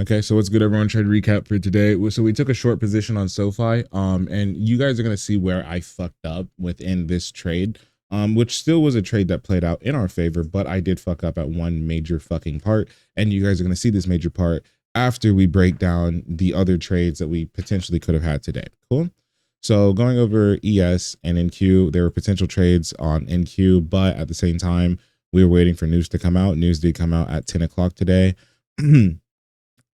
Okay, so what's good, everyone? Trade recap for today. So we took a short position on SoFi, and you guys are gonna see where I fucked up within this trade, which still was a trade that played out in our favor, but I did fuck up at one major fucking part, and you guys are gonna see this major part after we break down the other trades that we potentially could have had today. Cool. So going over ES and NQ, there were potential trades on NQ, but at the same time, we were waiting for news to come out. News did come out at 10 o'clock today.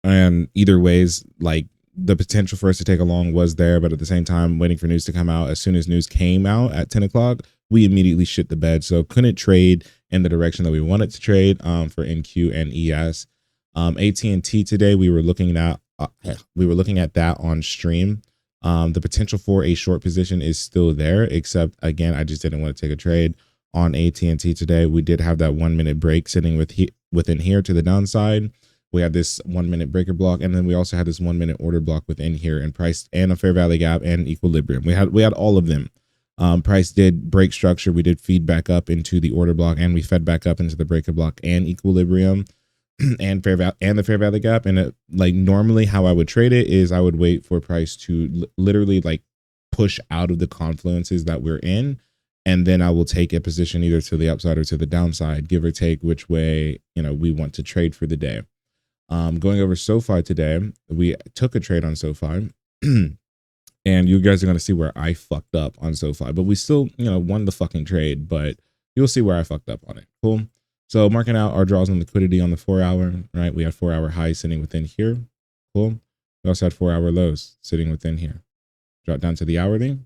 And either ways, like the potential for us to take a long was there, but at the same time, waiting for news to come out. As soon as news came out at 10 o'clock, we immediately shit the bed. So couldn't trade in the direction that we wanted to trade for NQ and ES. AT&T today, we were looking at that on stream. The potential for a short position is still there, except again, I just didn't want to take a trade on AT&T today. We did have that 1 minute break sitting within here to the downside. We had this 1 minute breaker block, and then we also had this 1 minute order block within here, and price and a fair value gap and equilibrium. We had all of them. Price did break structure. We did feed back up into the order block, and we fed back up into the breaker block and equilibrium and the fair value gap. And like normally, how I would trade it is I would wait for price to literally like push out of the confluences that we're in, and then I will take a position either to the upside or to the downside, give or take which way we want to trade for the day. Going over SoFi today, we took a trade on SoFi, and you guys are going to see where I fucked up on SoFi, but we still, won the fucking trade, but you'll see where I fucked up on it. Cool. So marking out our draws and liquidity on the 4 hour, right? We had 4 hour highs sitting within here. Cool. We also had 4 hour lows sitting within here. Drop down to the hourly,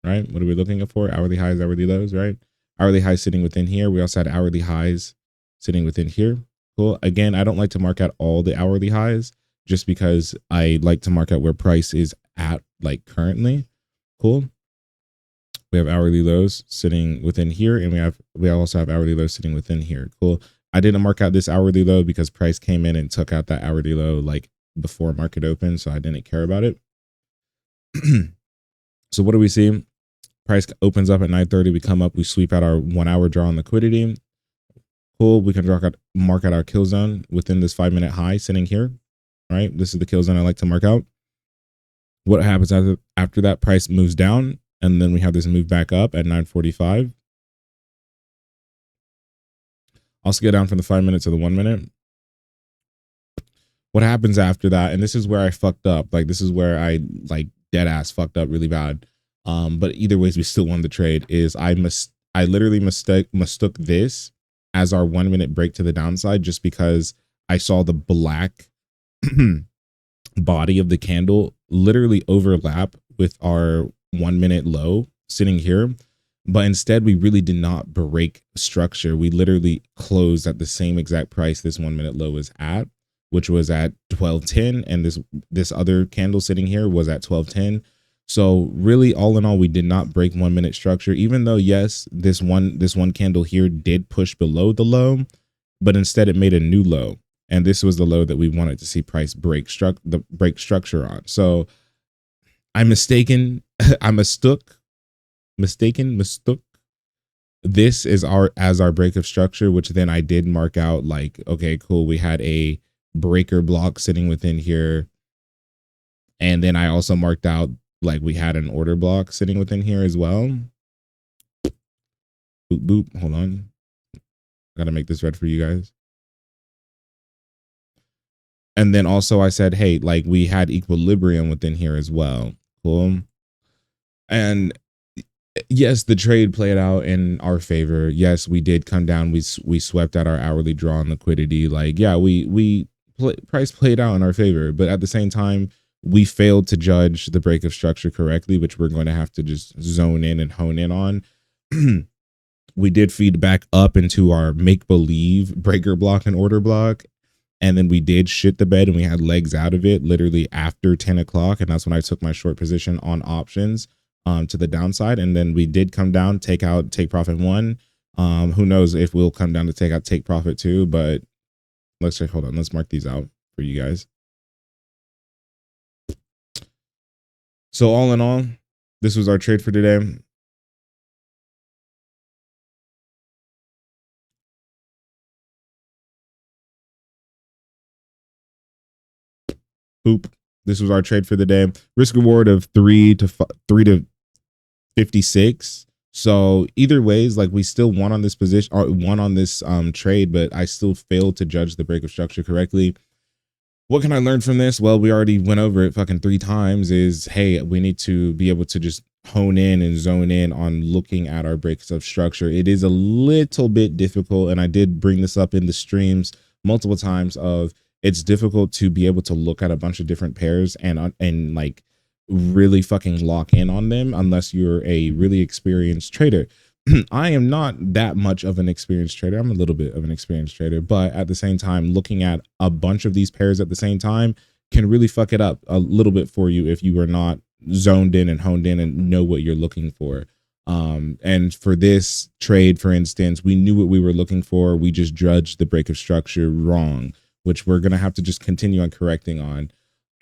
right? What are we looking for? Hourly highs, hourly lows, right? Hourly highs sitting within here. We also had hourly highs sitting within here. Cool. Again, I don't like to mark out all the hourly highs just because I like to mark out where price is at like currently. Cool. We have hourly lows sitting within here, and we also have hourly lows sitting within here. Cool. I didn't mark out this hourly low because price came in and took out that hourly low like before market open, so I didn't care about it. So what do we see? Price opens up at 9:30. We come up, we sweep out our 1 hour draw on liquidity. Cool. We can mark out our kill zone within this 5 minute high sitting here, right? This is the kill zone I like to mark out. What happens after that? Price moves down, and then we have this move back up at 9:45. I'll scale down from the 5 minute to the 1 minute. What happens after that? And this is where I fucked up. Like this is where I like dead ass fucked up really bad. But either ways, we still won the trade. I literally mistook this as our 1 minute break to the downside just because I saw the black body of the candle literally overlap with our 1 minute low sitting here. But instead, we really did not break structure. We literally closed at the same exact price this 1 minute low is at, which was at 12.10, and this other candle sitting here was at 12.10. So really, all in all, we did not break 1 minute structure, even though yes, this one candle here did push below the low, but instead it made a new low, and this was the low that we wanted to see price break structure on. So I'm mistaken. I mistook. This is our break of structure, which then I did mark out like, okay, cool. We had a breaker block sitting within here, and then I also marked out like we had an order block sitting within here as well. Boop, boop. Hold on. Gotta make this red for you guys. And then also I said, hey, like we had equilibrium within here as well. Cool. And yes, the trade played out in our favor. Yes, we did come down. We swept out our hourly draw on liquidity. Like, yeah, price played out in our favor. But at the same time, we failed to judge the break of structure correctly, which we're going to have to just zone in and hone in on. We did feed back up into our make-believe breaker block and order block. And then we did shit the bed, and we had legs out of it literally after 10 o'clock. And that's when I took my short position on options to the downside. And then we did come down, take profit one. Who knows if we'll come down to take profit two, but let's check. Hold on. Let's mark these out for you guys. So all in all, this was our trade for today. Boop. This was our trade for the day. Risk reward of 3 to 56. So either ways, like we still won on this position or won on this trade, but I still failed to judge the break of structure correctly. What can I learn from this? Well, we already went over it fucking 3 times. Is hey, we need to be able to just hone in and zone in on looking at our breaks of structure. It is a little bit difficult, and I did bring this up in the streams multiple times. Of it's difficult to be able to look at a bunch of different pairs and like really fucking lock in on them unless you're a really experienced trader. I am not that much of an experienced trader. I'm a little bit of an experienced trader, but at the same time, looking at a bunch of these pairs at the same time can really fuck it up a little bit for you if you are not zoned in and honed in and know what you're looking for. And for this trade, for instance, we knew what we were looking for. We just judged the break of structure wrong, which we're going to have to just continue on correcting on.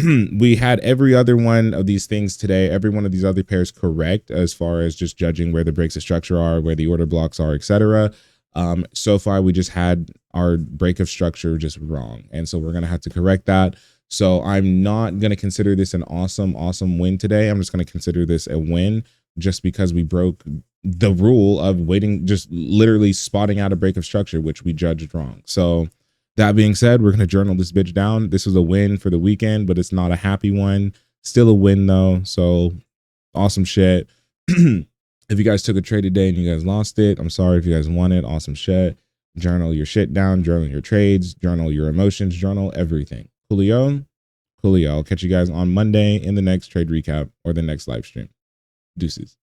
We had every other one of these things today, every one of these other pairs correct as far as just judging where the breaks of structure are, where the order blocks are, etc. So far, we just had our break of structure just wrong. And so we're going to have to correct that. So I'm not going to consider this an awesome win today. I'm just going to consider this a win just because we broke the rule of waiting, just literally spotting out a break of structure, which we judged wrong. So that being said, we're going to journal this bitch down. This was a win for the weekend, but it's not a happy one. Still a win though. So awesome shit. If you guys took a trade today and you guys lost it, I'm sorry. If you guys won it, awesome shit. Journal your shit down, journal your trades, journal your emotions, journal everything. Coolio. Coolio. I'll catch you guys on Monday in the next trade recap or the next live stream. Deuces.